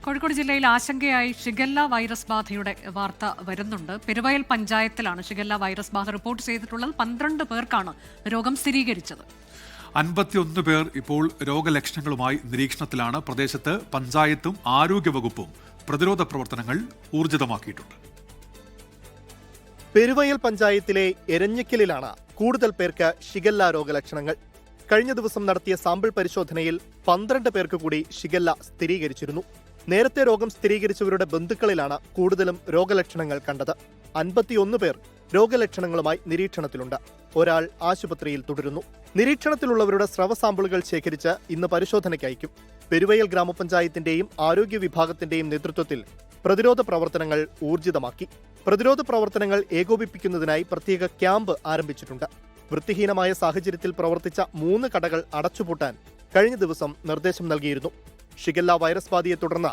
കോഴിക്കോട് ജില്ലയിൽ ആശങ്കയായി shigella virus ബാധയുടെ വാർത്ത വരുന്നുണ്ട്. പെരുവയൽ പഞ്ചായത്തിലാണ് ഷിഗല്ല വൈറസ് ബാധ റിപ്പോർട്ട് ചെയ്തിട്ടുള്ളത്. 12 പേർക്കാണ് രോഗം സ്ഥിരീകരിച്ചത്. 51 പേർ ഇപ്പോൾ രോഗലക്ഷണങ്ങളുമായി നിരീക്ഷണത്തിലാണ്. പ്രദേശത്ത് പഞ്ചായത്തും ആരോഗ്യവകുപ്പും പ്രതിരോധ പ്രവർത്തനങ്ങൾ ഊർജിതമാക്കിയിട്ടുണ്ട്. പെരുവയൽ പഞ്ചായത്തിലെ എരഞ്ഞിക്കലിലാണ് കൂടുതൽ പേർക്ക് ഷിഗല്ല രോഗലക്ഷണങ്ങൾ. കഴിഞ്ഞ ദിവസം നടത്തിയ സാമ്പിൾ പരിശോധനയിൽ 12 പേർക്ക് കൂടി ഷിഗല്ല സ്ഥിരീകരിച്ചിരുന്നു. നേരത്തെ രോഗം സ്ഥിരീകരിച്ചവരുടെ ബന്ധുക്കളിലാണ് കൂടുതലും രോഗലക്ഷണങ്ങൾ കണ്ടത്. 51 പേർ രോഗലക്ഷണങ്ങളുമായി നിരീക്ഷണത്തിലുണ്ട്. ഒരാൾ ആശുപത്രിയിൽ തുടരുന്നു. നിരീക്ഷണത്തിലുള്ളവരുടെ സ്രവ സാമ്പിളുകൾ ശേഖരിച്ച് ഇന്ന് പരിശോധനയ്ക്ക് അയക്കും. പെരുവയൽ ഗ്രാമപഞ്ചായത്തിന്റെയും ആരോഗ്യ വിഭാഗത്തിന്റെയും നേതൃത്വത്തിൽ പ്രതിരോധ പ്രവർത്തനങ്ങൾ ഊർജിതമാക്കി. പ്രതിരോധ പ്രവർത്തനങ്ങൾ ഏകോപിപ്പിക്കുന്നതിനായി പ്രത്യേക ക്യാമ്പ് ആരംഭിച്ചിട്ടുണ്ട്. വൃത്തിഹീനമായ സാഹചര്യത്തിൽ പ്രവർത്തിച്ച 3 കടകൾ അടച്ചുപൂട്ടാൻ കഴിഞ്ഞ ദിവസം നിർദ്ദേശം നൽകിയിരുന്നു. ഷിഗല്ല വൈറസ് ബാധയെ തുടർന്ന്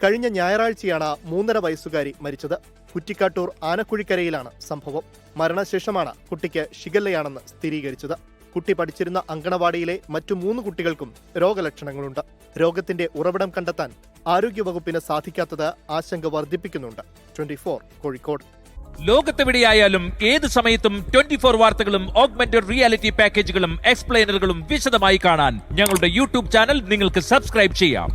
കഴിഞ്ഞ ഞായറാഴ്ചയാണ് 3.5 വയസ്സുകാരി മരിച്ചത്. കുറ്റിക്കാട്ടൂർ ആനക്കുഴിക്കരയിലാണ് സംഭവം. മരണശേഷമാണ് കുട്ടിക്ക് ഷിഗല്ലയാണെന്ന് സ്ഥിരീകരിച്ചത്. കുട്ടി പഠിച്ചിരുന്ന അങ്കണവാടിയിലെ മറ്റു 3 കുട്ടികൾക്കും രോഗലക്ഷണങ്ങളുണ്ട്. രോഗത്തിന്റെ ഉറവിടം കണ്ടെത്താൻ ആരോഗ്യവകുപ്പിന് സാധിക്കാത്തത് ആശങ്ക വർദ്ധിപ്പിക്കുന്നുണ്ട്. 24 കോഴിക്കോട്. ലോകത്തെവിടെയായാലും ഏത് സമയത്തും 24 വാർത്തകളും ഓഗ്മെന്റഡ് റിയാലിറ്റി പാക്കേജുകളും എക്സ്പ്ലെയിനറുകളും വിശദമായി കാണാൻ ഞങ്ങളുടെ യൂട്യൂബ് ചാനൽ നിങ്ങൾക്ക് സബ്സ്ക്രൈബ് ചെയ്യാം.